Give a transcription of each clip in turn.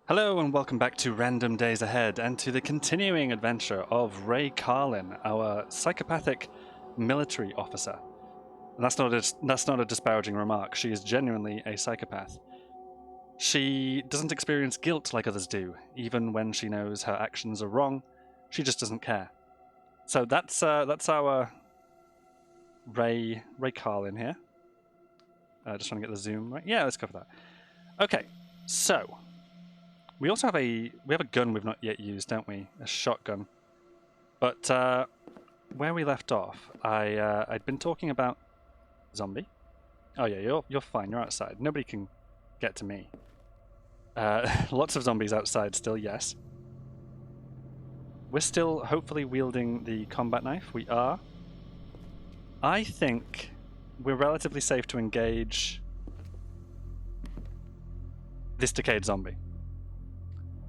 Hello and welcome back to Random Days Ahead and to the continuing adventure of Ray Carlin, our psychopathic military officer. And that's not a disparaging remark. She is genuinely a psychopath. She doesn't experience guilt like others do, even when she knows her actions are wrong. She just doesn't care. So that's our Ray Carlin here. Just trying to get the zoom right. Yeah, let's cover that. Okay, so. We also have a gun we've not yet used, don't we? A shotgun. But where we left off, I'd been talking about zombie. Oh yeah, you're fine. You're outside. Nobody can get to me. Lots of zombies outside still. Yes. We're still hopefully wielding the combat knife. We are. I think we're relatively safe to engage this decayed zombie.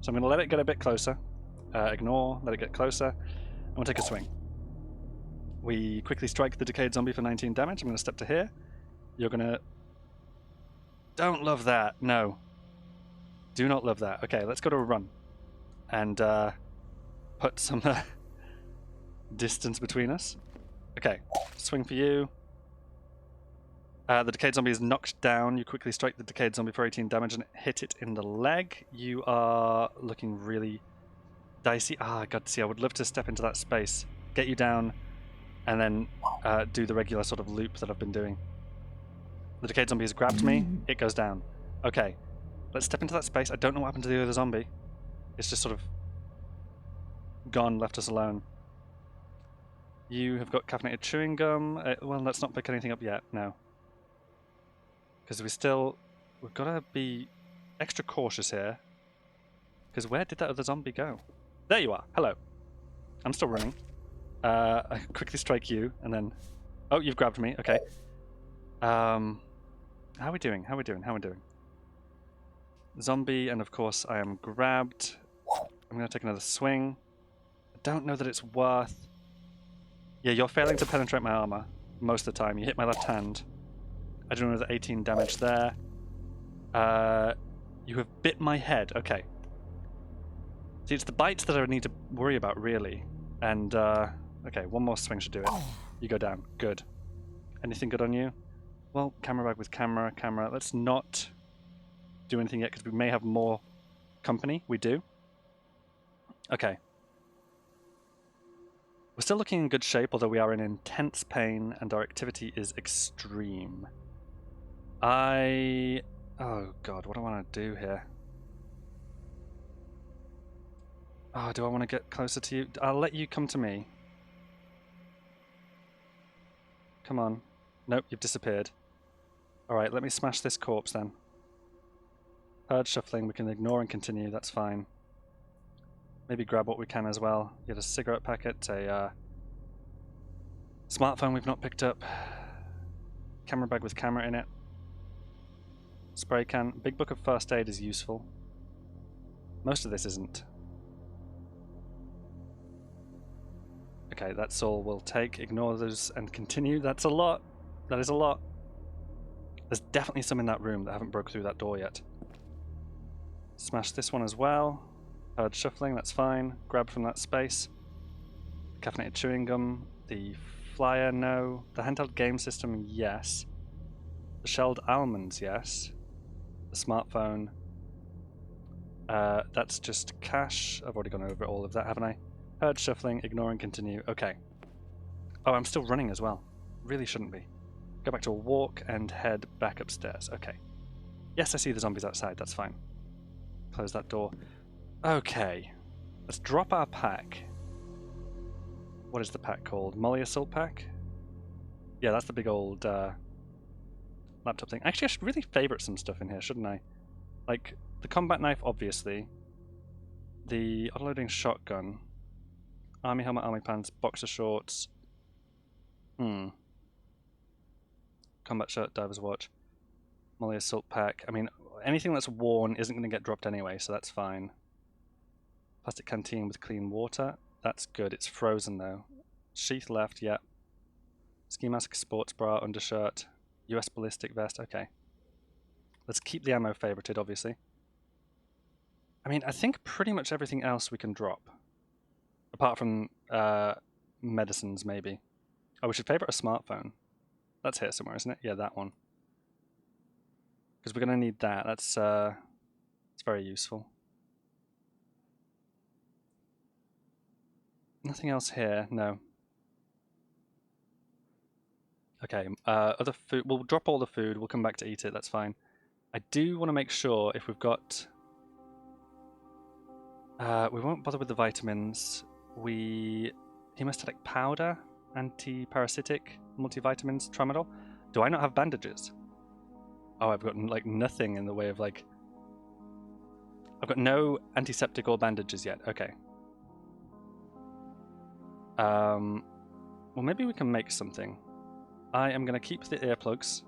So I'm going to let it get a bit closer. Ignore, let it get closer, and we'll take a swing. We quickly strike the decayed zombie for 19 damage. I'm going to step to here. You're going to... Don't love that. No. Do not love that. Okay, let's go to a run. And put some distance between us. Okay, swing for you. The decayed zombie is knocked down. You quickly strike the decayed zombie for 18 damage and hit it in the leg. You are looking really dicey. God, see, I would love to step into that space, get you down, and then do the regular sort of loop that I've been doing. The decayed zombie has grabbed me. It goes down. Okay, let's step into that space. I don't know what happened to the other zombie. It's just sort of gone, left us alone. You have got caffeinated chewing gum. Well, let's not pick anything up yet. No. Because we've got to be extra cautious here. Because where did that other zombie go? There you are. Hello. I'm still running. I quickly strike you, and then... Oh, you've grabbed me. Okay. How are we doing? Zombie, and of course I am grabbed. I'm going to take another swing. I don't know that it's worth... Yeah, you're failing to penetrate my armor most of the time. You hit my left hand. I don't know the 18 damage there. You have bit my head. Okay. See, it's the bites that I need to worry about, really. And, okay, one more swing should do it. You go down. Good. Anything good on you? Well, camera bag with camera. Let's not do anything yet, because we may have more company. We do. Okay. We're still looking in good shape, although we are in intense pain, and our activity is extreme. Oh god, what do I want to do here? Oh, do I want to get closer to you? I'll let you come to me. Come on. Nope, you've disappeared. Alright, let me smash this corpse then. Herd shuffling, we can ignore and continue, that's fine. Maybe grab what we can as well. Get a cigarette packet, a smartphone we've not picked up. Camera bag with camera in it. Spray can. Big book of first aid is useful. Most of this isn't. Okay, that's all we'll take. Ignore those and continue. That's a lot. That is a lot. There's definitely some in that room that haven't broke through that door yet. Smash this one as well. Herd shuffling, that's fine. Grab from that space. Caffeinated chewing gum. The flyer, no. The handheld game system, yes. The shelled almonds, yes. The smartphone. That's just cash. I've already gone over all of that, haven't I? Herd shuffling, ignore and continue. Okay. Oh, I'm still running as well. Really shouldn't be. Go back to a walk and head back upstairs. Okay. Yes, I see the zombies outside. That's fine. Close that door. Okay. Let's drop our pack. What is the pack called? Molly Assault Pack? Yeah, that's the big old laptop thing. Actually, I should really favorite some stuff in here, shouldn't I? Like, the combat knife, obviously. The autoloading shotgun. Army helmet, army pants, boxer shorts. Combat shirt, diver's watch. Molly Assault Pack. I mean, anything that's worn isn't going to get dropped anyway, so that's fine. Plastic canteen with clean water. That's good. It's frozen, though. Sheath left, yeah. Ski mask, sports bra, undershirt. US ballistic vest, okay. Let's keep the ammo favorited, obviously. I mean, I think pretty much everything else we can drop. Apart from medicines, maybe. Oh, we should favorite a smartphone. That's here somewhere, isn't it? Yeah, that one. Because we're going to need that. That's it's very useful. Nothing else here, no. Okay, other food. We'll drop all the food. We'll come back to eat it. That's fine. I do want to make sure if we've got... we won't bother with the vitamins. Hemostatic powder, anti-parasitic, multivitamins, tramadol. Do I not have bandages? Oh, I've got like nothing in the way of like... I've got no antiseptic or bandages yet. Okay. Well, maybe we can make something. I am going to keep the earplugs,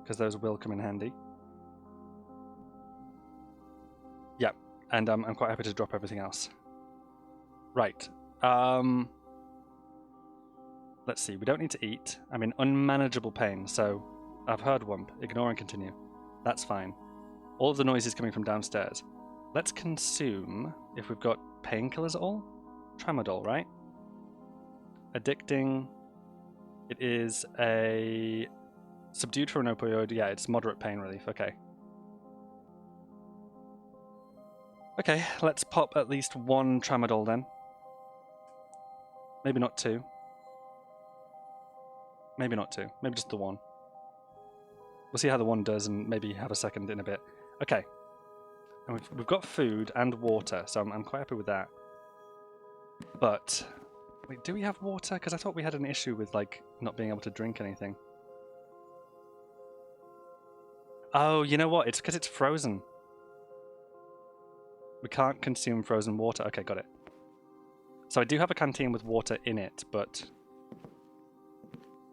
because those will come in handy. Yeah, and I'm quite happy to drop everything else. Right. Let's see, we don't need to eat. I'm in unmanageable pain, so I've heard wump. Ignore and continue. That's fine. All of the noise is coming from downstairs. Let's consume, if we've got painkillers at all. Tramadol, right? Addicting. It is a subdued for an opioid. Yeah, it's moderate pain relief. Okay. Okay, let's pop at least one tramadol then. Maybe not two. Maybe not two. Maybe just the one. We'll see how the one does and maybe have a second in a bit. Okay. And we've got food and water, so I'm quite happy with that. But... Wait, do we have water? Because I thought we had an issue with, like, not being able to drink anything. Oh, you know what? It's because it's frozen. We can't consume frozen water. Okay, got it. So I do have a canteen with water in it, but...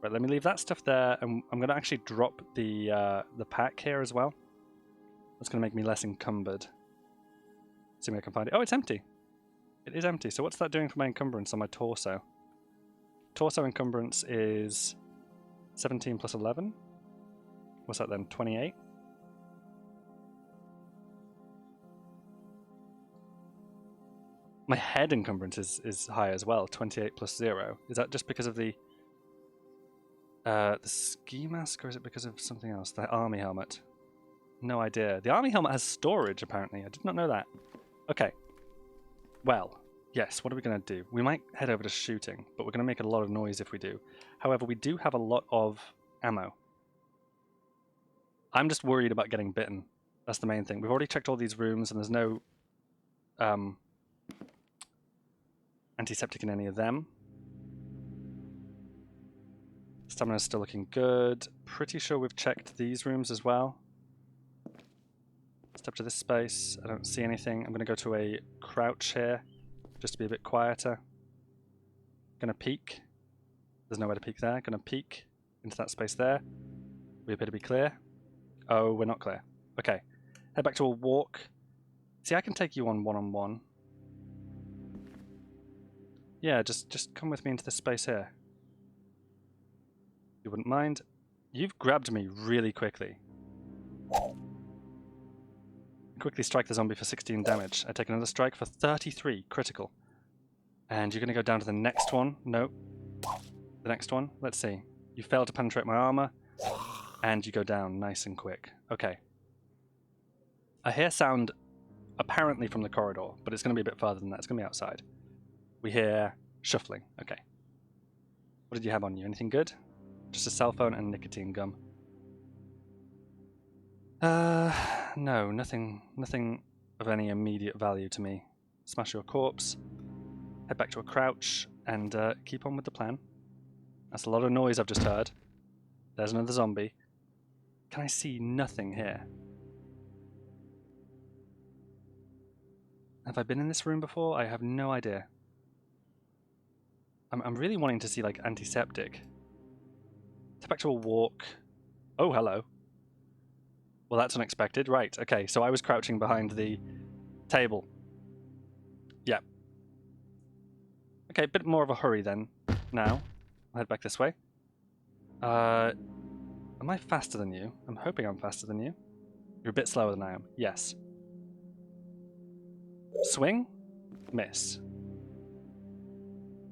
Right, let me leave that stuff there, and I'm going to actually drop the pack here as well. That's going to make me less encumbered. See if I can find it. Oh, it's empty. It is empty. So what's that doing for my encumbrance on my torso? Torso encumbrance is 17 plus 11. What's that then? 28? My head encumbrance is high as well. 28 plus 0. Is that just because of the ski mask, or is it because of something else? The army helmet? No idea. The army helmet has storage, apparently. I did not know that. Okay. Well, yes, what are we going to do? We might head over to shooting, but we're going to make a lot of noise if we do. However, we do have a lot of ammo. I'm just worried about getting bitten. That's the main thing. We've already checked all these rooms, and there's no antiseptic in any of them. Stamina's still looking good. Pretty sure we've checked these rooms as well. Step to this space. I don't see anything. I'm going to go to a crouch here, just to be a bit quieter. Going to peek. There's nowhere to peek there. Going to peek into that space there. We appear to be clear. Oh, we're not clear. Okay. Head back to a walk. See, I can take you on one-on-one. Yeah, just come with me into this space here. You wouldn't mind. You've grabbed me really quickly. Quickly strike the zombie for 16 damage. I take another strike for 33 critical. And you're going to go down to the next one. Nope. The next one. Let's see. You fail to penetrate my armor. And you go down nice and quick. Okay. I hear sound apparently from the corridor, but it's going to be a bit farther than that. It's going to be outside. We hear shuffling. Okay. What did you have on you? Anything good? Just a cell phone and nicotine gum. No, nothing of any immediate value to me. Smash your corpse, head back to a crouch, and keep on with the plan. That's a lot of noise I've just heard. There's another zombie. Can I see nothing here? Have I been in this room before? I have no idea. I'm really wanting to see, like, antiseptic. Head back to a walk. Oh, hello. Well, that's unexpected. Right, okay, so I was crouching behind the table. Yeah. Okay, a bit more of a hurry then. Now, I'll head back this way. Am I faster than you? I'm hoping I'm faster than you. You're a bit slower than I am. Yes. Swing, miss.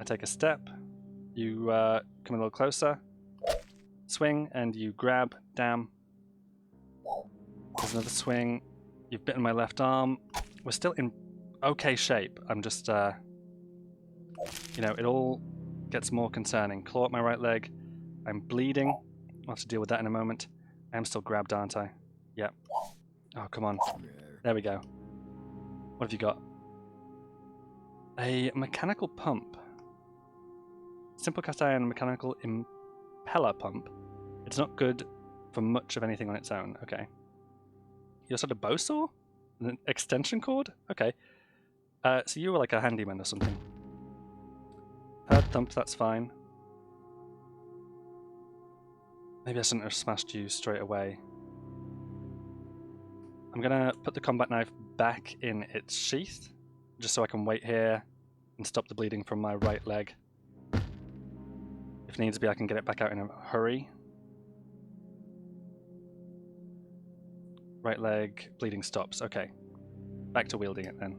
I take a step, you come a little closer, swing, and you grab, damn. There's another swing, you've bitten my left arm. We're still in okay shape. I'm just, you know, it all gets more concerning. Claw at my right leg, I'm bleeding. I'll have to deal with that in a moment. I'm still grabbed, aren't I? Yep. Oh, come on. There we go. What have you got? A mechanical pump. Simple cast iron mechanical impeller pump. It's not good for much of anything on its own. Okay. You also had a bow saw? An extension cord? Okay. So you were like a handyman or something. Herd thump, that's fine. Maybe I shouldn't have smashed you straight away. I'm gonna put the combat knife back in its sheath, just so I can wait here and stop the bleeding from my right leg. If needs be, I can get it back out in a hurry. Right leg, bleeding stops. Okay. Back to wielding it then.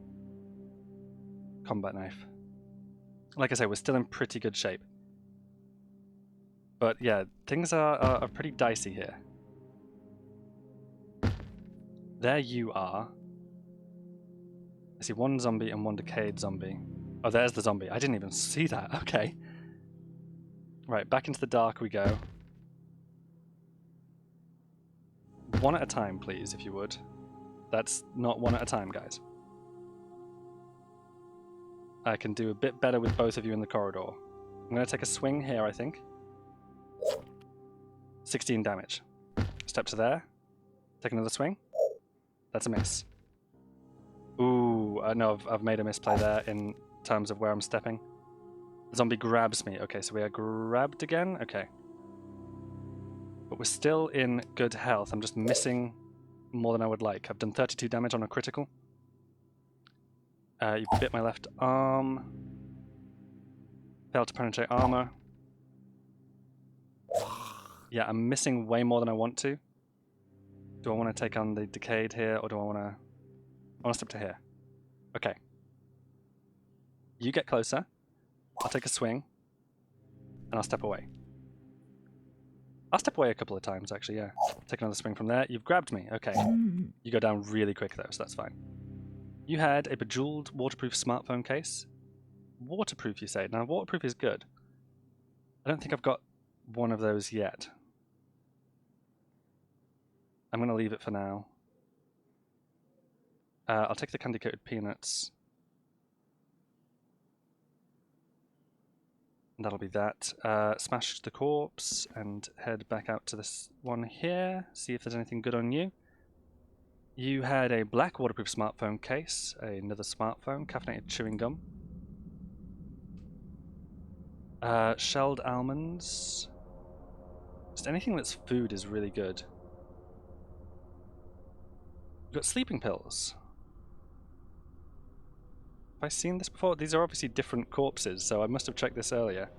Combat knife. Like I say, we're still in pretty good shape. But yeah, things are pretty dicey here. There you are. I see one zombie and one decayed zombie. Oh, there's the zombie. I didn't even see that. Okay. Right, back into the dark we go. One at a time, please, if you would. That's not one at a time, guys. I can do a bit better with both of you in the corridor. I'm going to take a swing here, I think. 16 damage. Step to there. Take another swing. That's a miss. Ooh, no, I've made a misplay there in terms of where I'm stepping. The zombie grabs me. Okay, so we are grabbed again. Okay. But we're still in good health. I'm just missing more than I would like. I've done 32 damage on a critical. You bit my left arm. Failed to penetrate armor. Yeah, I'm missing way more than I want to. Do I want to take on the decayed here, or do I want to step to here? Okay. You get closer. I'll take a swing. And I'll step away. I'll step away a couple of times, actually, yeah. Take another swing from there. You've grabbed me. Okay. You go down really quick, though, so that's fine. You had a bejeweled waterproof smartphone case. Waterproof, you say? Now, waterproof is good. I don't think I've got one of those yet. I'm going to leave it for now. I'll take the candy-coated peanuts. And that'll be that. Smash the corpse and head back out to this one here. See if there's anything good on you. You had a black waterproof smartphone case, another smartphone, caffeinated chewing gum. Shelled almonds. Just anything that's food is really good. You've got sleeping pills. Have I seen this before? These are obviously different corpses, so I must have checked this earlier.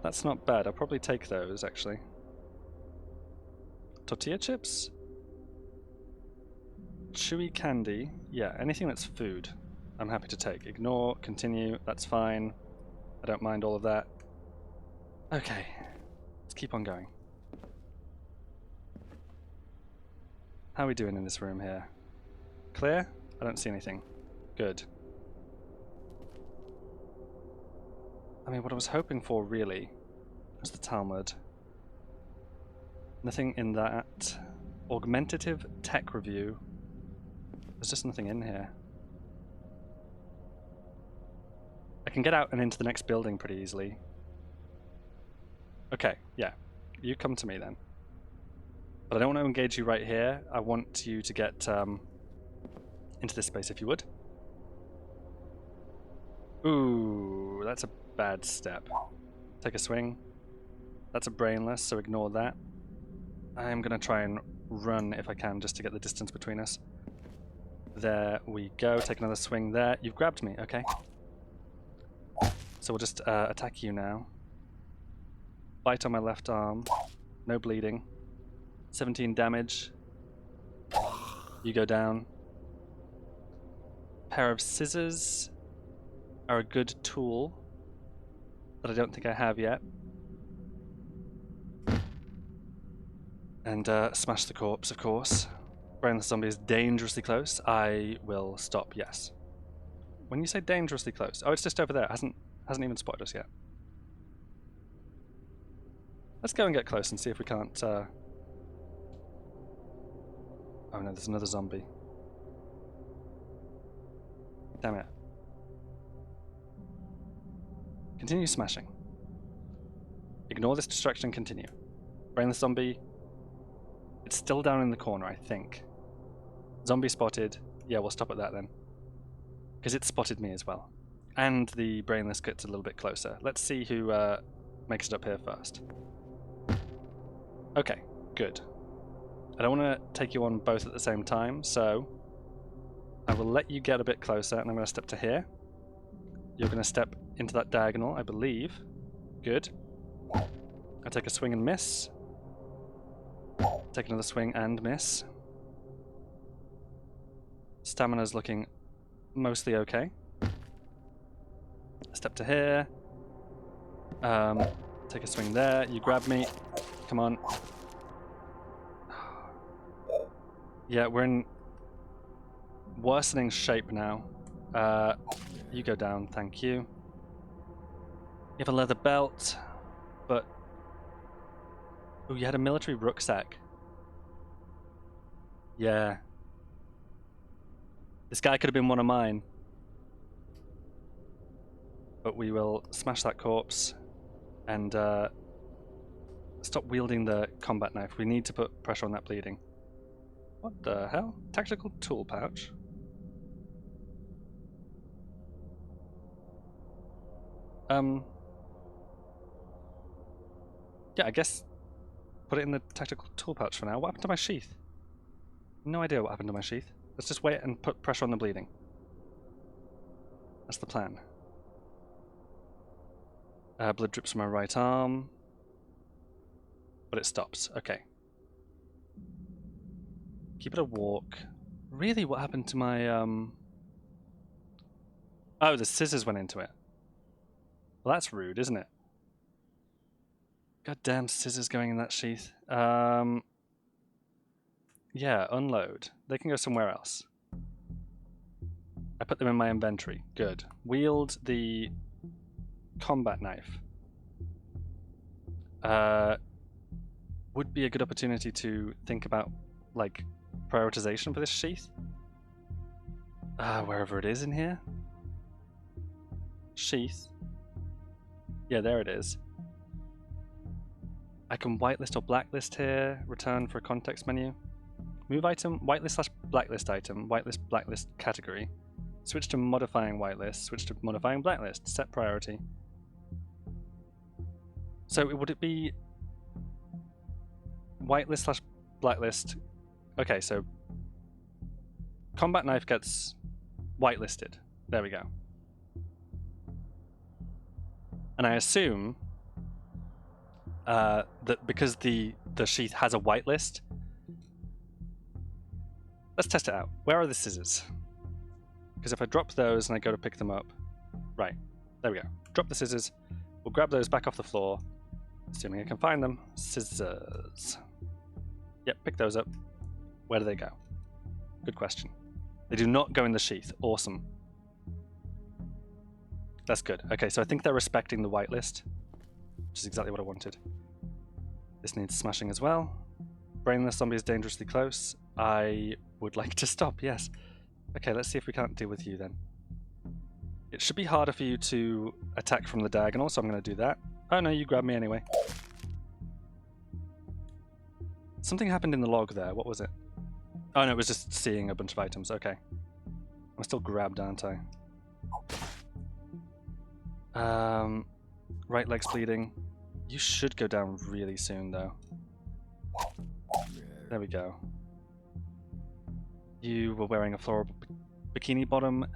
That's not bad. I'll probably take those, actually. Tortilla chips? Chewy candy. Yeah, anything that's food, I'm happy to take. Ignore, continue, that's fine. I don't mind all of that. Okay, let's keep on going. How are we doing in this room here? Clear? I don't see anything. Good. I mean, what I was hoping for, really, was the Talmud. Nothing in that. Augmentative tech review. There's just nothing in here. I can get out and into the next building pretty easily. Okay, yeah. You come to me then. But I don't want to engage you right here. I want you to get into this space if you would. Ooh, that's a bad step. Take a swing. That's a brainless, so ignore that. I'm going to try and run if I can just to get the distance between us. There we go. Take another swing there. You've grabbed me. Okay. So we'll just attack you now. Bite on my left arm. No bleeding. 17 damage. You go down. pair of scissors are a good tool that I don't think I have yet. And smash the corpse, of course. Brainless zombie is dangerously close. I will stop, yes. When you say dangerously close, oh, it's just over there. It hasn't even spotted us yet. Let's go and get close and see if we can't... Oh no, there's another zombie. Damn it. Continue smashing. Ignore this distraction and continue. Brainless zombie. It's still down in the corner, I think. Zombie spotted. Yeah, we'll stop at that then. Because it spotted me as well. And the brainless gets a little bit closer. Let's see who makes it up here first. Okay, good. I don't want to take you on both at the same time, so I will let you get a bit closer, and I'm going to step to here. You're going to step into that diagonal, I believe. Good. I take a swing and miss. Take another swing and miss. Stamina's looking mostly okay. Step to here. Take a swing there. You grab me. Come on. Yeah, we're in worsening shape now. You go down, thank you. You have a leather belt, but... Oh, you had a military rucksack. Yeah. This guy could have been one of mine. But we will smash that corpse and stop wielding the combat knife. We need to put pressure on that bleeding. What the hell? Tactical tool pouch? Yeah, I guess put it in the tactical tool pouch for now. What happened to my sheath? No idea what happened to my sheath. Let's just wait and put pressure on the bleeding. That's the plan. Blood drips from my right arm. But it stops. Okay. Keep it a walk. Really, what happened to my... Oh, the scissors went into it. Well, that's rude, isn't it? Goddamn scissors going in that sheath. Yeah, unload. They can go somewhere else. I put them in my inventory. Good. Wield the combat knife. Would be a good opportunity to think about, like, prioritization for this sheath. Wherever it is in here. Sheath. Yeah, there it is. I can whitelist or blacklist here. Return for a context menu. Move item, whitelist/blacklist item, whitelist, blacklist category. Switch to modifying whitelist, switch to modifying blacklist, set priority. So would it be whitelist/blacklist? Okay, so combat knife gets whitelisted. There we go. And I assume that because the sheath has a whitelist. Let's test it out. Where are the scissors? Because if I drop those and I go to pick them up... Right, there we go. Drop the scissors. We'll grab those back off the floor. Assuming I can find them. Scissors. Yep, pick those up. Where do they go? Good question. They do not go in the sheath. Awesome. That's good. Okay, so I think they're respecting the whitelist, which is exactly what I wanted. This needs smashing as well. Brainless zombie is dangerously close. I would like to stop, yes. Okay, let's see if we can't deal with you then. It should be harder for you to attack from the diagonal, so I'm going to do that. Oh no, you grabbed me anyway. Something happened in the log there. What was it? Oh no, it was just seeing a bunch of items. Okay. I'm still grabbed, aren't I? Right leg's bleeding. You should go down really soon, though. There we go. You were wearing a floral bikini bottom,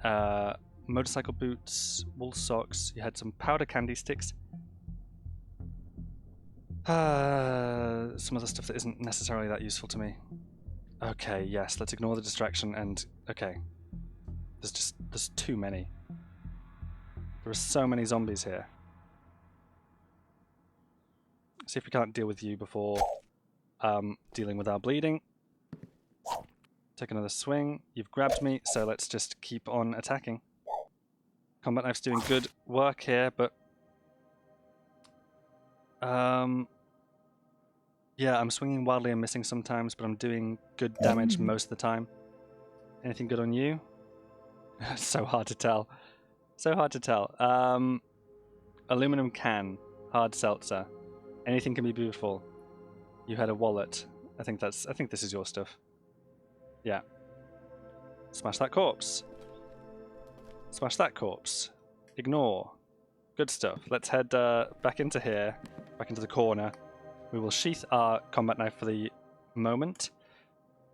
motorcycle boots, wool socks. You had some powder candy sticks. Some other stuff that isn't necessarily that useful to me. Okay, yes, let's ignore the distraction and... Okay. there's too many. There are so many zombies here. See if we can't deal with you before dealing with our bleeding. Take another swing. You've grabbed me, so let's just keep on attacking. Combat knife's doing good work here, but yeah, I'm swinging wildly and missing sometimes, but I'm doing good damage most of the time. Anything good on you? So hard to tell. So hard to tell. Aluminum can, hard seltzer. Anything can be beautiful. You had a wallet. I think this is your stuff. Yeah. Smash that corpse. Smash that corpse. Ignore. Good stuff. Let's head back into here, back into the corner. We will sheath our combat knife for the moment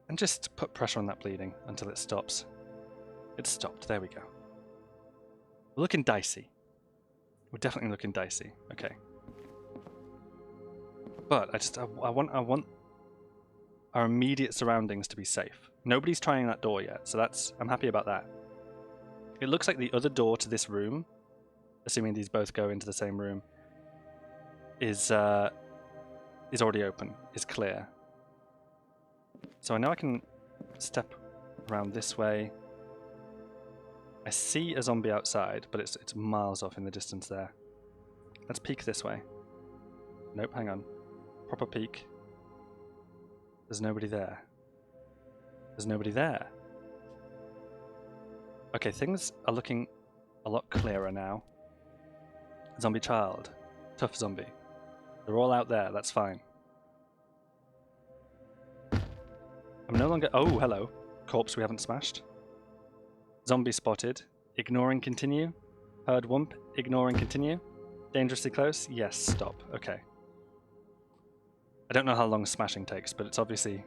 and just put pressure on that bleeding until it stops. It stopped. There we go. We're looking dicey. We're definitely looking dicey. Okay. But I want our immediate surroundings to be safe. Nobody's trying that door yet, so I'm happy about that. It looks like the other door to this room, assuming these both go into the same room, is already open, is clear. So I know I can step around this way. I see a zombie outside, but it's miles off in the distance there. Let's peek this way. Nope, hang on. Proper peek. There's nobody there. There's nobody there. Okay, things are looking a lot clearer now. Zombie child. Tough zombie. They're all out there, that's fine. I'm no longer... Oh, hello. Corpse we haven't smashed. Zombie spotted. Ignore and continue. Heard wump. Ignore and continue. Dangerously close. Yes, stop. Okay. I don't know how long smashing takes, but it's obviously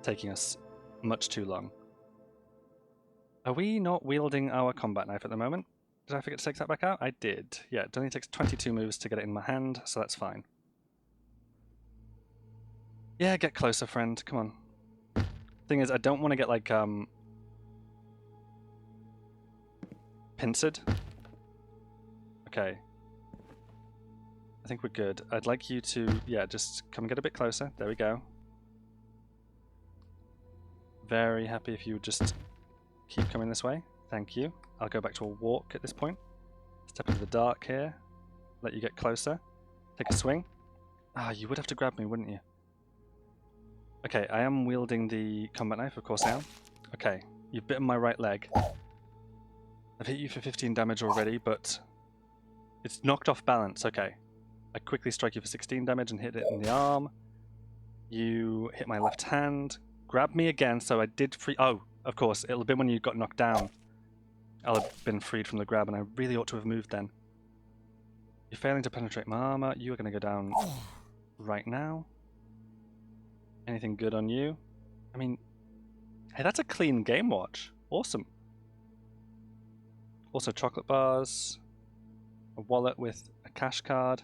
taking us much too long. Are we not wielding our combat knife at the moment? Did I forget to take that back out? I did. Yeah, it only takes 22 moves to get it in my hand, so that's fine. Yeah, get closer, friend. Come on. Thing is, I don't want to get, like, pincered. Okay. I think we're good. I'd like you to, yeah, just come and get a bit closer. There we go. Very happy if you would just keep coming this way. Thank you. I'll go back to a walk at this point. Step into the dark here. Let you get closer. Take a swing. Ah, you would have to grab me, wouldn't you? Okay, I am wielding the combat knife, of course I am. Okay, you've bitten my right leg. I've hit you for 15 damage already, but it's knocked off balance. Okay. I quickly strike you for 16 damage and hit it in the arm. You hit my left hand. Grab me again, so I did free... Oh, of course, it'll have been when you got knocked down. I'll have been freed from the grab, and I really ought to have moved then. You're failing to penetrate my armor. You are going to go down right now. Anything good on you? I mean, hey, that's a clean game watch. Awesome. Also chocolate bars. A wallet with a cash card.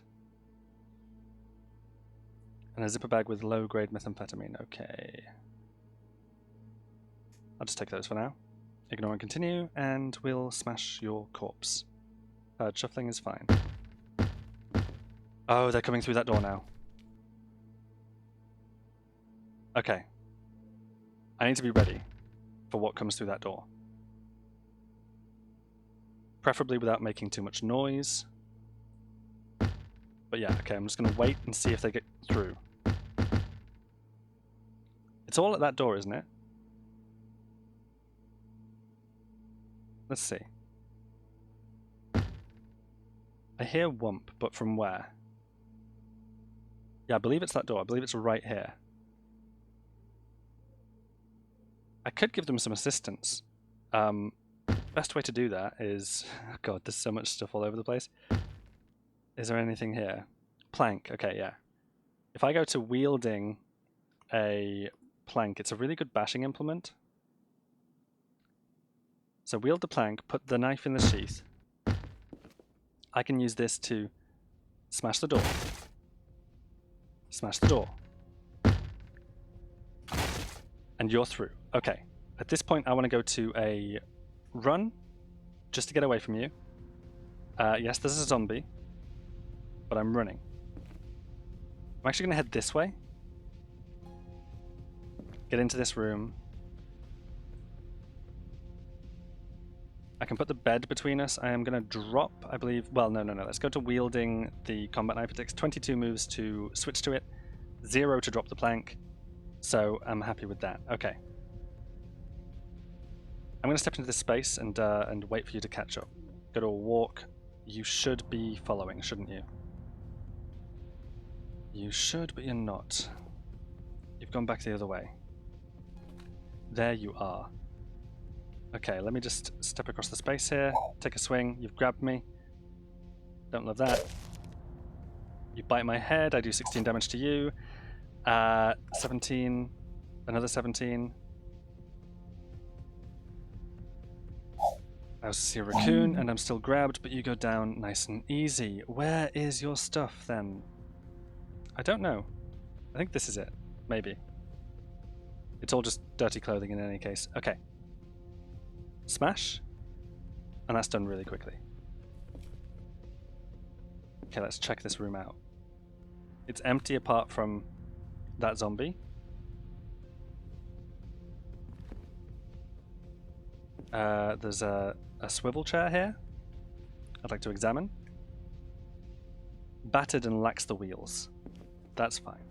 And a zipper bag with low-grade methamphetamine. Okay. I'll just take those for now. Ignore and continue, and we'll smash your corpse. Shuffling is fine. Oh, they're coming through that door now. Okay. I need to be ready for what comes through that door. Preferably without making too much noise. But yeah, okay, I'm just going to wait and see if they get through. It's all at that door, isn't it? Let's see. I hear wump, but from where? Yeah, I believe it's that door. I believe it's right here. I could give them some assistance. Best way to do that is... Oh God, there's so much stuff all over the place. Is there anything here? Plank. Okay, yeah. If I go to wielding a plank, it's a really good bashing implement. So wield the plank, put the knife in the sheath. I can use this to smash the door. Smash the door. And you're through. Okay. At this point, I want to go to a run, just to get away from you. Yes, there's a zombie, but I'm running. I'm actually going to head this way. Get into this room. I can put the bed between us. I am going to drop, I believe... Well, no. Let's go to wielding the combat knife. It takes 22 moves to switch to it, 0 to drop the plank. So I'm happy with that. Okay. I'm going to step into this space and wait for you to catch up. Go to a walk. You should be following, shouldn't you? You should, but you're not. You've gone back the other way. There you are. Okay, let me just step across the space here. Take a swing. You've grabbed me. Don't love that. You bite my head. I do 16 damage to you. 17. Another 17. I also see a raccoon, and I'm still grabbed, but you go down nice and easy. Where is your stuff, then? I don't know. I think this is it. Maybe. It's all just dirty clothing in any case. Okay. Smash. And that's done really quickly. Okay, let's check this room out. It's empty apart from that zombie. There's a swivel chair here I'd like to examine. Battered and lacks the wheels. That's fine.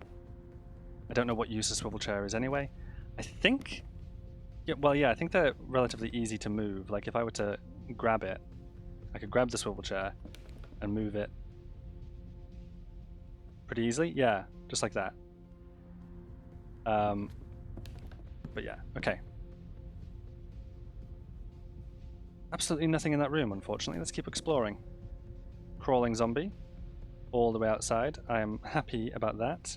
I don't know what use a swivel chair is anyway. I think... Yeah, I think they're relatively easy to move. Like, if I were to grab it, I could grab the swivel chair and move it pretty easily. Yeah, just like that. But yeah, okay. Absolutely nothing in that room, unfortunately. Let's keep exploring. Crawling zombie. All the way outside. I am happy about that.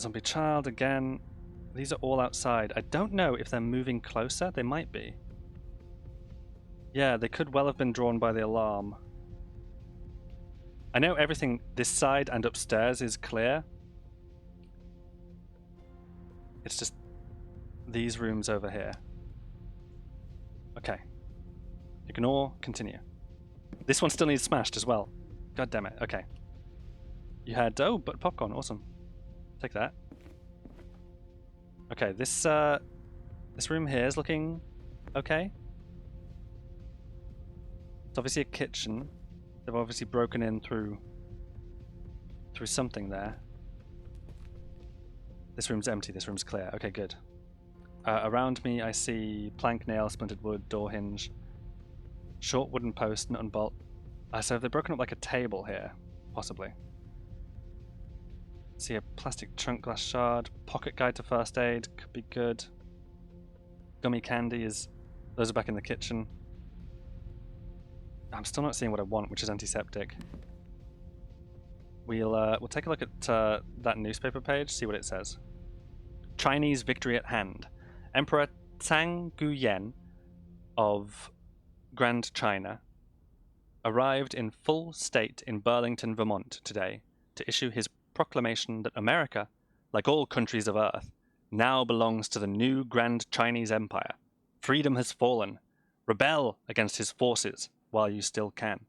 Zombie child again. These are all outside. I don't know if they're moving closer. They might be. Yeah, they could well have been drawn by the alarm. I know everything this side and upstairs is clear. It's just these rooms over here. Okay. Ignore, continue. This one still needs smashed as well. God damn it. Okay. You had... Oh, but popcorn. Awesome. Take that. Okay, this room here is looking okay. It's obviously a kitchen. They've obviously broken in through something there. This room's empty. This room's clear. Okay, good. Around me, I see plank, nail, splintered wood, door hinge, short wooden post, nut and bolt. So they've broken up like a table here, possibly. See a plastic chunk glass shard, pocket guide to first aid, could be good. Gummy candy is... Those are back in the kitchen. I'm still not seeing what I want, which is antiseptic. We'll take a look at that newspaper page, see what it says. Chinese victory at hand. Emperor Tang Guyen of Grand China arrived in full state in Burlington, Vermont today to issue his proclamation that America, like all countries of Earth, now belongs to the new Grand Chinese Empire. Freedom has fallen. Rebel against his forces while you still can.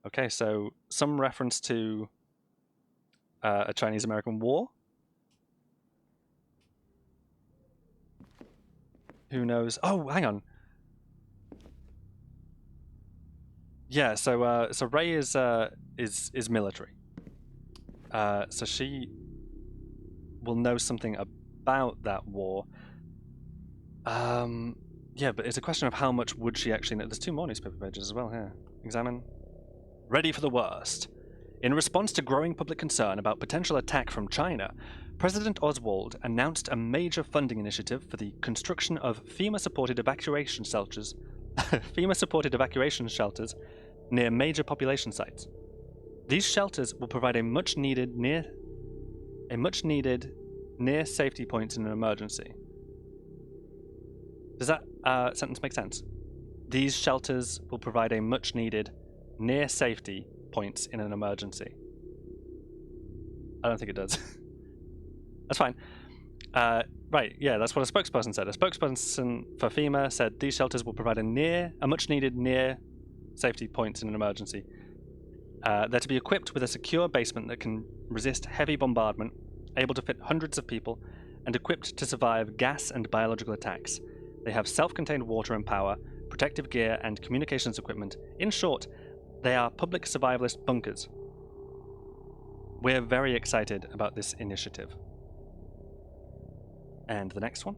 Okay, so some reference to a Chinese-American war. Who knows? Oh, hang on. Yeah, so Rey is military. So she will know something about that war. Yeah, but it's a question of how much would she actually know. There's 2 more newspaper pages as well here. Examine. Ready for the worst. In response to growing public concern about potential attack from China, President Oswald announced a major funding initiative for the construction of FEMA-supported evacuation shelters near major population sites. These shelters will provide a much needed near safety points in an emergency. Does that sentence make sense? These shelters will provide a much needed near safety points in an emergency. I don't think it does. That's fine. Right, yeah, that's what a spokesperson said. A spokesperson for FEMA said these shelters will provide a much needed near safety point in an emergency. They're to be equipped with a secure basement that can resist heavy bombardment, able to fit hundreds of people, and equipped to survive gas and biological attacks. They have self-contained water and power, protective gear, and communications equipment. In short, they are public survivalist bunkers. We're very excited about this initiative. And the next one?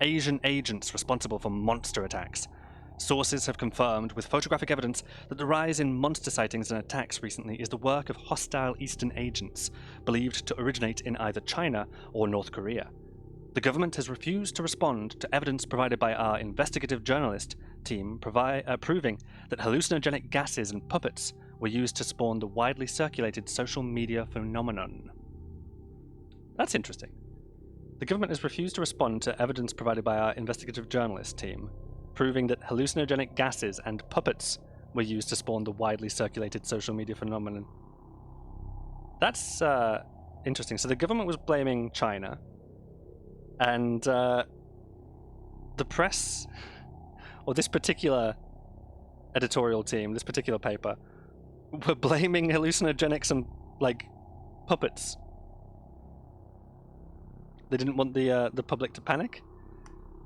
Asian agents responsible for monster attacks. Sources have confirmed with photographic evidence that the rise in monster sightings and attacks recently is the work of hostile Eastern agents, believed to originate in either China or North Korea. The government has refused to respond to evidence provided by our investigative journalist team proving that hallucinogenic gases and puppets were used to spawn the widely circulated social media phenomenon. That's interesting. The government has refused to respond to evidence provided by our investigative journalist team, proving that hallucinogenic gases and puppets were used to spawn the widely circulated social media phenomenon. That's interesting. So the government was blaming China, and the press, or this particular editorial team, this particular paper, were blaming hallucinogenics and, like, puppets. They didn't want the public to panic.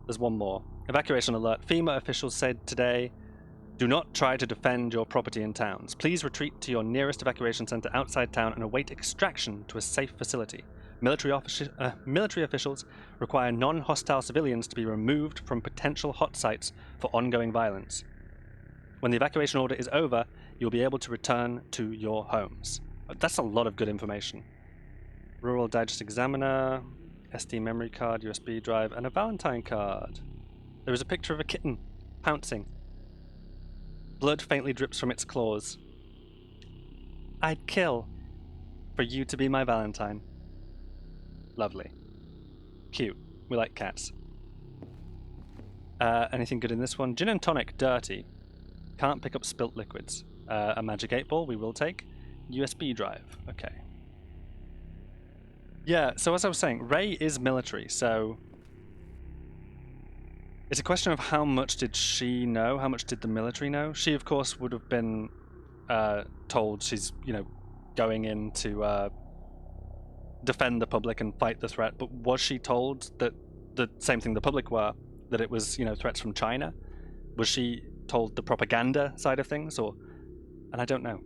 There's one more. Evacuation alert. FEMA officials said today, do not try to defend your property in towns. Please retreat to your nearest evacuation center outside town and await extraction to a safe facility. Military officials require non-hostile civilians to be removed from potential hot sites for ongoing violence. When the evacuation order is over, you'll be able to return to your homes. That's a lot of good information. Rural Digest Examiner, SD memory card, USB drive, and a Valentine card. There is a picture of a kitten pouncing. Blood faintly drips from its claws. I'd kill for you to be my Valentine. Lovely. Cute. We like cats. Anything good in this one? Gin and tonic, dirty. Can't pick up spilt liquids. A magic 8-ball, we will take. USB drive, okay. Yeah, so as I was saying, Ray is military, so it's a question of how much did she know, how much did the military know? She, of course, would have been told she's, going in to defend the public and fight the threat, but was she told that the same thing the public were, that it was, threats from China? Was she told the propaganda side of things, or... And I don't know.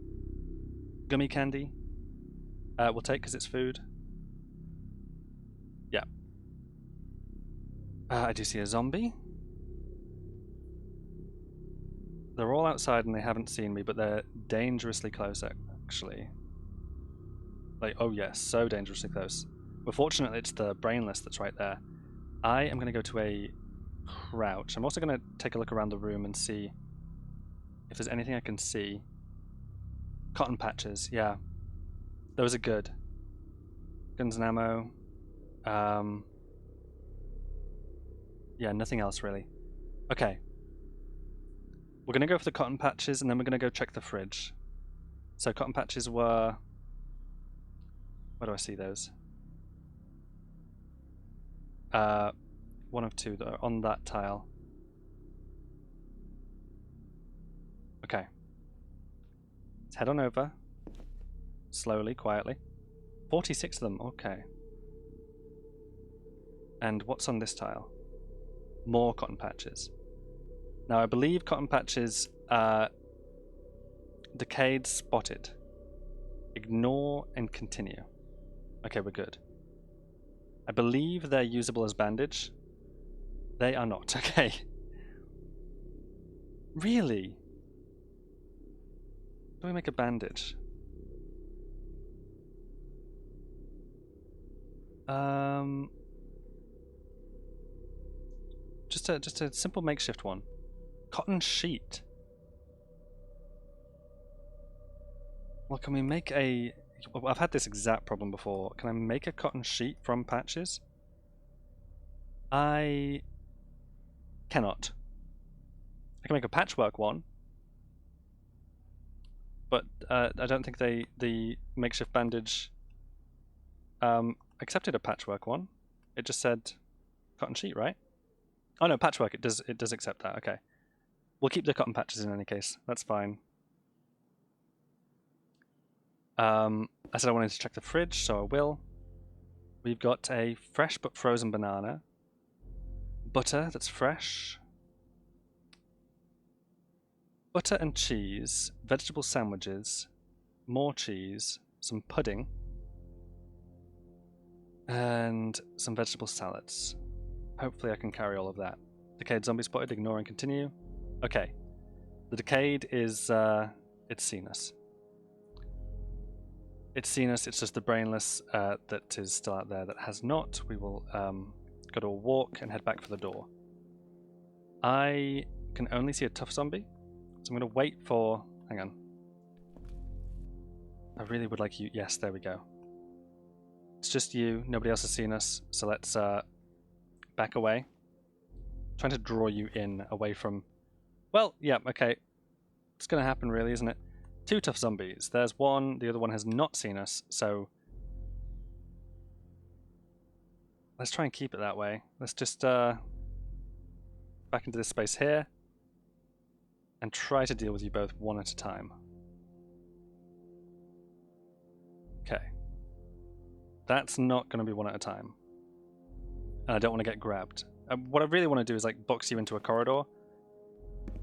Gummy candy? We'll take because it's food. Yeah. I do see a zombie. They're all outside and they haven't seen me, but they're dangerously close, actually. Like, oh yes, so dangerously close. But fortunately, it's the brainless that's right there. I am going to go to a crouch. I'm also going to take a look around the room and see if there's anything I can see. Cotton patches, yeah. Those are good. Guns and ammo. Yeah, nothing else really. Okay. We're going to go for the cotton patches and then we're going to go check the fridge. So cotton patches were... Where do I see those? One of two that are on that tile. Okay. Let's head on over. Slowly, quietly. 46 of them, okay. And what's on this tile? More cotton patches. Now I believe cotton patches are decayed spotted. Ignore and continue. Okay, we're good. I believe they're usable as bandage. They are not, okay. Really? How do we make a bandage? Just a simple makeshift one. Cotton sheet. Well, can we make a... I've had this exact problem before. Can I make a cotton sheet from patches? I cannot. I can make a patchwork one, but I don't think the makeshift bandage accepted a patchwork one. It just said cotton sheet, right? Oh no, patchwork. It does accept that. Okay. We'll keep the cotton patches in any case. That's fine. I said I wanted to check the fridge, so I will. We've got a fresh but frozen banana. Butter that's fresh. Butter and cheese. Vegetable sandwiches. More cheese. Some pudding. And some vegetable salads. Hopefully I can carry all of that. Decayed zombie spotted. Ignore and continue. Okay. The decayed is... it's seen us. It's seen us. It's just the brainless that is still out there that has not. We will go to a walk and head back for the door. I can only see a tough zombie, so I'm going to wait for... Hang on. I really would like you... Yes, there we go. It's just you. Nobody else has seen us, so let's back away. I'm trying to draw you in, away from... Well, yeah, okay. It's going to happen really, isn't it? 2 tough zombies. There's one, the other one has not seen us, so... Let's try and keep it that way. Let's just back into this space here and try to deal with you both one at a time. Okay. That's not going to be one at a time. And I don't want to get grabbed. What I really want to do is like box you into a corridor.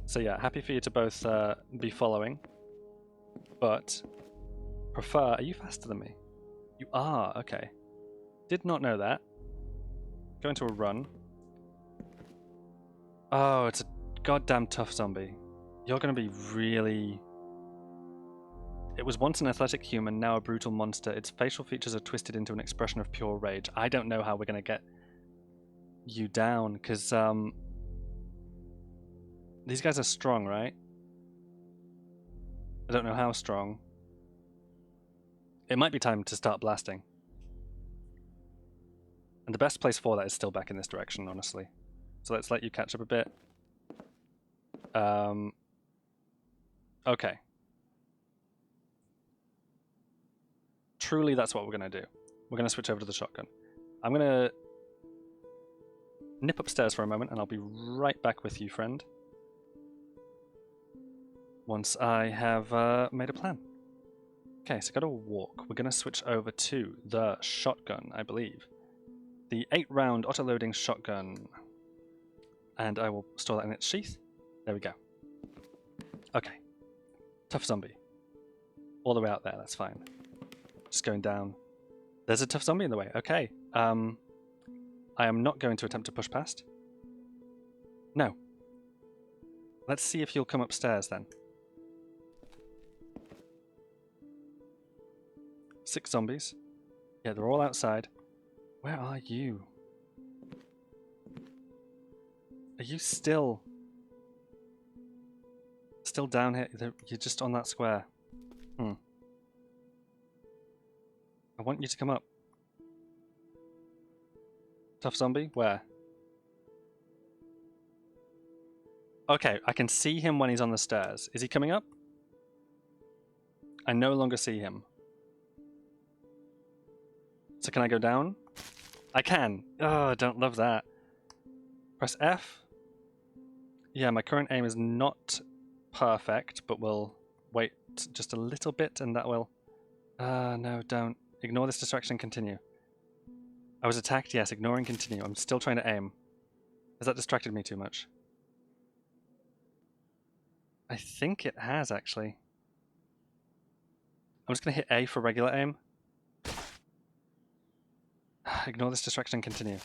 So yeah, happy for you to both be following. But prefer... Are you faster than me? You are, okay. Did not know that. Go into a run. Oh, it's a goddamn tough zombie. You're going to be really... It was once an athletic human, now a brutal monster. Its facial features are twisted into an expression of pure rage. I don't know how we're going to get you down, because these guys are strong, right? I don't know how strong. It might be time to start blasting. And the best place for that is still back in this direction, honestly. So let's let you catch up a bit. Okay. Truly, that's what we're going to do. We're going to switch over to the shotgun. I'm going to nip upstairs for a moment, and I'll be right back with you, friend. Once I have made a plan. Okay, so got to walk. We're going to switch over to the shotgun, I believe. The 8-round auto-loading shotgun. And I will store that in its sheath. There we go. Okay. Tough zombie. All the way out there, that's fine. Just going down. There's a tough zombie in the way. Okay. I am not going to attempt to push past. No. Let's see if you'll come upstairs then. 6 zombies. Yeah, they're all outside. Where are you? Are you still down here? You're just on that square. I want you to come up. Tough zombie? Where? Okay, I can see him when he's on the stairs. Is he coming up? I no longer see him. So can I go down? I can. Oh, I don't love that. Press F. Yeah, my current aim is not perfect, but we'll wait just a little bit and that will... no, don't. Ignore this distraction and continue. I was attacked, yes, ignore and continue. I'm still trying to aim. Has that distracted me too much? I think it has, actually. I'm just going to hit A for regular aim. Ignore this distraction and continue.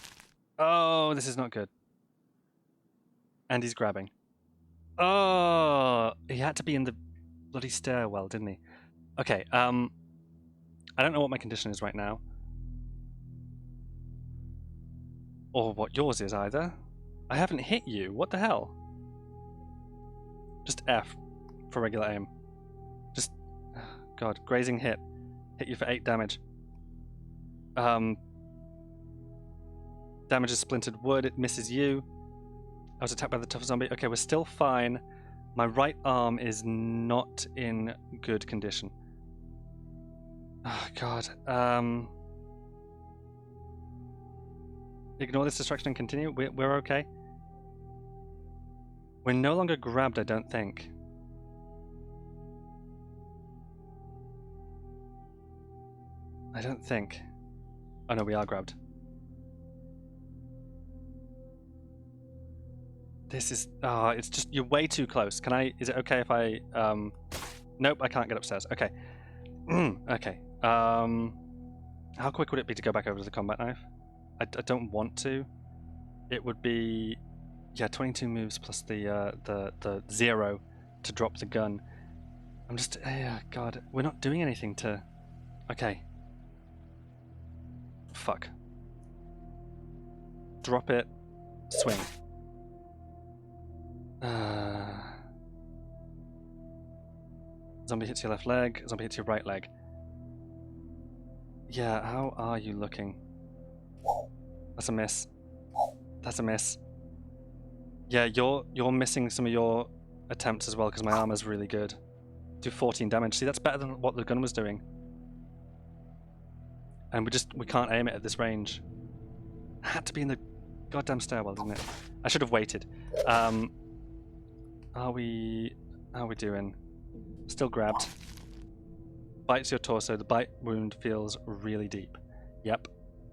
Oh, this is not good. And he's grabbing. Oh, he had to be in the bloody stairwell, didn't he? Okay, I don't know what my condition is right now. Or what yours is, either. I haven't hit you. What the hell? Just F for regular aim. Just... God, grazing hit. Hit you for 8 damage. Damages splintered wood. It misses you. I was attacked by the tough zombie. Okay, we're still fine. My right arm is not in good condition. Oh, God. Ignore this distraction and continue. We're okay. We're no longer grabbed, I don't think. I don't think. Oh no, we are grabbed. This is... Oh, it's just... You're way too close. Can I... Is it okay if I... Nope, I can't get upstairs. Okay. Okay. How quick would it be to go back over to the combat knife? I don't want to. It would be... Yeah, 22 moves plus the 0 to drop the gun. I'm just... God. We're not doing anything to... Okay. Fuck. Drop it. Swing. Zombie hits your left leg. Zombie hits your right leg. Yeah, how are you looking? That's a miss. That's a miss. Yeah, you're missing some of your attempts as well because my armor's really good. Do 14 damage. See, that's better than what the gun was doing. And we can't aim it at this range. It had to be in the goddamn stairwell, didn't it? I should have waited. How are we doing? Still grabbed. Bites your torso. The bite wound feels really deep. Yep.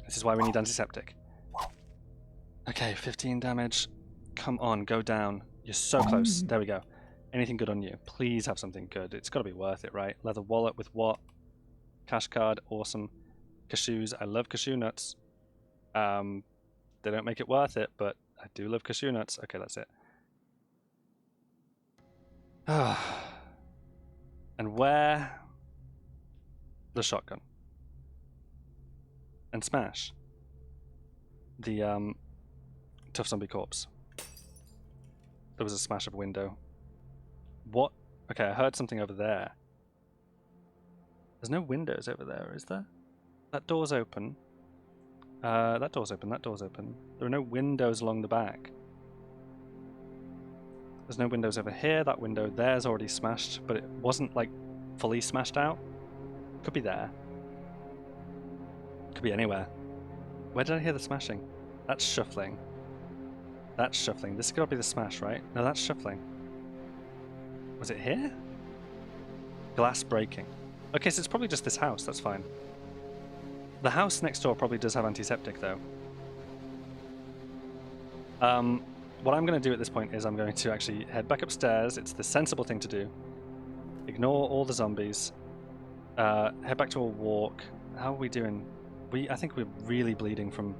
This is why we need antiseptic. Okay, 15 damage. Come on, go down. You're so close. There we go. Anything good on you? Please have something good. It's got to be worth it, right? Leather wallet with what? Cash card. Awesome. Cashews. I love cashew nuts. They don't make it worth it, but I do love cashew nuts. Okay, that's it. And where? The shotgun. And smash the tough zombie corpse. There was a smash of a window. What? Okay, I heard something over there. There's no windows over there, is there? That door's open. That door's open, that door's open. There are no windows along the back. There's no windows over here. That window there's already smashed, but it wasn't like fully smashed out. Could be there. Could be anywhere. Where did I hear the smashing? That's shuffling. That's shuffling. This has got to be the smash, right? No, that's shuffling. Was it here? Glass breaking. Okay, so it's probably just this house. That's fine. The house next door probably does have antiseptic, though. What I'm going to do at this point is I'm going to actually head back upstairs. It's the sensible thing to do. Ignore all the zombies. Head back to a walk. How are we doing? I think we're really bleeding from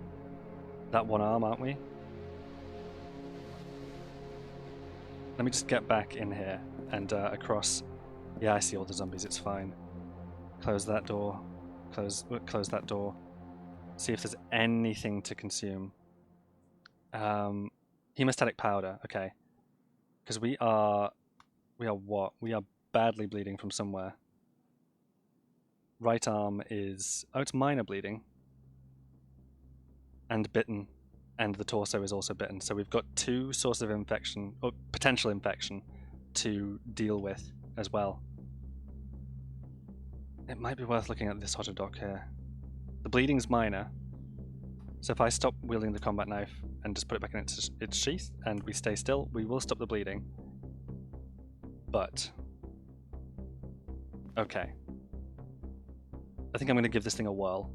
that one arm, aren't we? Let me just get back in here and across. Yeah, I see all the zombies. It's fine. Close that door. Close that door. See if there's anything to consume. Hemostatic powder. Okay. Because we are what? We are badly bleeding from somewhere. Right arm is... Oh, it's minor bleeding. And bitten. And the torso is also bitten. So we've got two sources of infection, or potential infection, to deal with as well. It might be worth looking at this hot dock here. The bleeding's minor. So if I stop wielding the combat knife and just put it back in its sheath, and we stay still, we will stop the bleeding. But... Okay. I think I'm going to give this thing a whirl.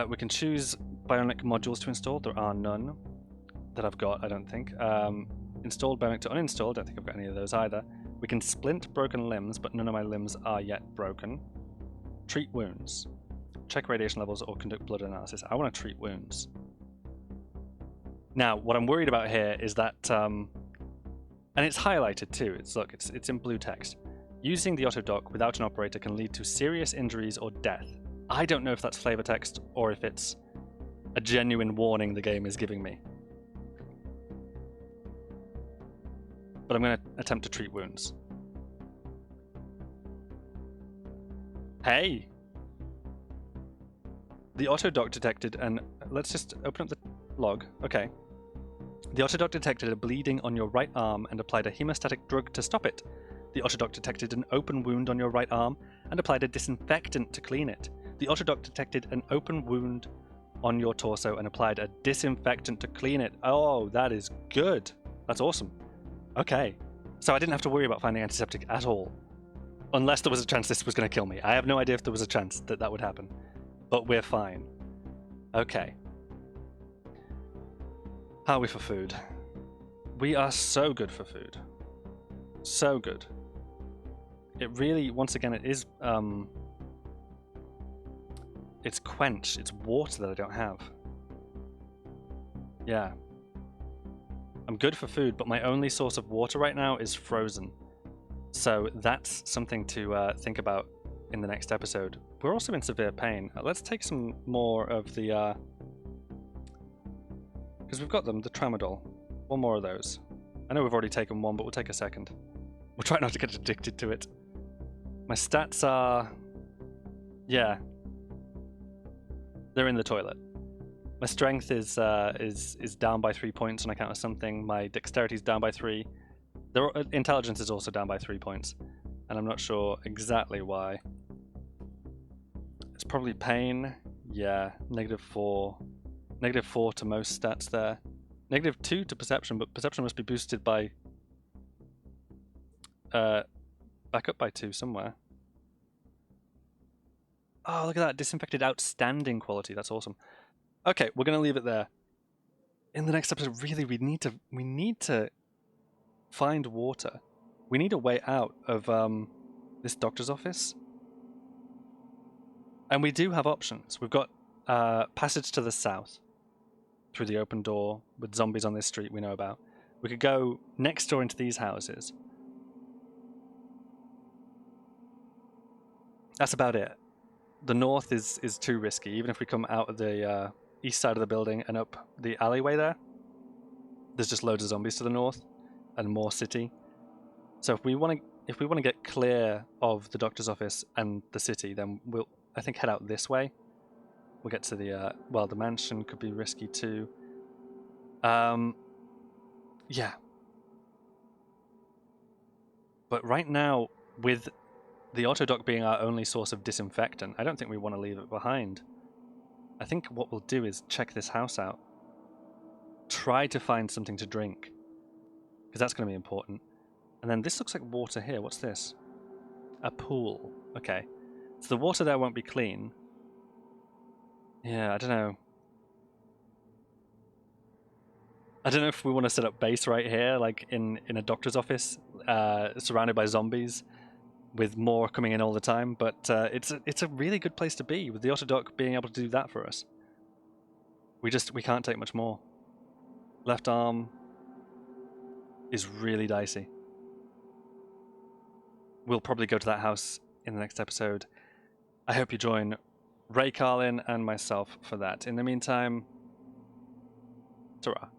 We can choose bionic modules to install. There are none that I've got, I don't think. Installed bionic to uninstall. Don't think I've got any of those either. We can splint broken limbs, but none of my limbs are yet broken. Treat wounds. Check radiation levels or conduct blood analysis. I want to treat wounds. Now, what I'm worried about here is that, and it's highlighted too. Look, it's in blue text. Using the auto dock without an operator can lead to serious injuries or death. I don't know if that's flavor text or if it's a genuine warning the game is giving me. But I'm going to attempt to treat wounds. Hey! The auto dock detected, and let's just open up the log. Okay. The auto dock detected a bleeding on your right arm and applied a hemostatic drug to stop it. The auto dock detected an open wound on your right arm and applied a disinfectant to clean it. The The Autodoc detected an open wound on your torso and applied a disinfectant to clean it. Oh, that is good. That's awesome. Okay. So I didn't have to worry about finding antiseptic at all. Unless there was a chance this was going to kill me. I have no idea if there was a chance that that would happen. But we're fine. Okay. How are we for food? We are so good for food. So good. It really, once again, it is, it's quench. It's water that I don't have. Yeah. I'm good for food, but my only source of water right now is frozen. So that's something to think about in the next episode. We're also in severe pain. Let's take some more of the... because we've got them, the tramadol. One more of those. I know we've already taken one, but we'll take a second. We'll try not to get addicted to it. My stats are... yeah. They're in the toilet. My strength is down by 3 points on account of something. My dexterity is down by 3. Their intelligence is also down by 3 points. And I'm not sure exactly why. It's probably pain. Yeah, -4. -4 to most stats there. -2 to perception, but perception must be boosted by... back up by 2 somewhere. Oh, look at that. Disinfected outstanding quality. That's awesome. Okay, we're going to leave it there. In the next episode, really, we need to find water. We need a way out of this doctor's office. And we do have options. We've got passage to the south through the open door with zombies on this street we know about. We could go next door into these houses. That's about it. The north is too risky. Even if we come out of the east side of the building and up the alleyway there, there's just loads of zombies to the north and more city. So if we want to get clear of the doctor's office and the city, then we'll, I think, head out this way. We'll get to the well, the mansion could be risky too. Yeah. But right now, with the Autodoc being our only source of disinfectant, I don't think we want to leave it behind. I think what we'll do is check this house out. Try to find something to drink, because that's going to be important. And then this looks like water here. What's this? A pool. Okay. So the water there won't be clean. Yeah, I don't know. I don't know if we want to set up base right here, like in a doctor's office, surrounded by zombies, with more coming in all the time, but it's a really good place to be, with the Autodoc being able to do that for us. We can't take much more. Left arm is really dicey. We'll probably go to that house in the next episode. I hope you join Ray Carlin and myself for that. In the meantime, ta-ra.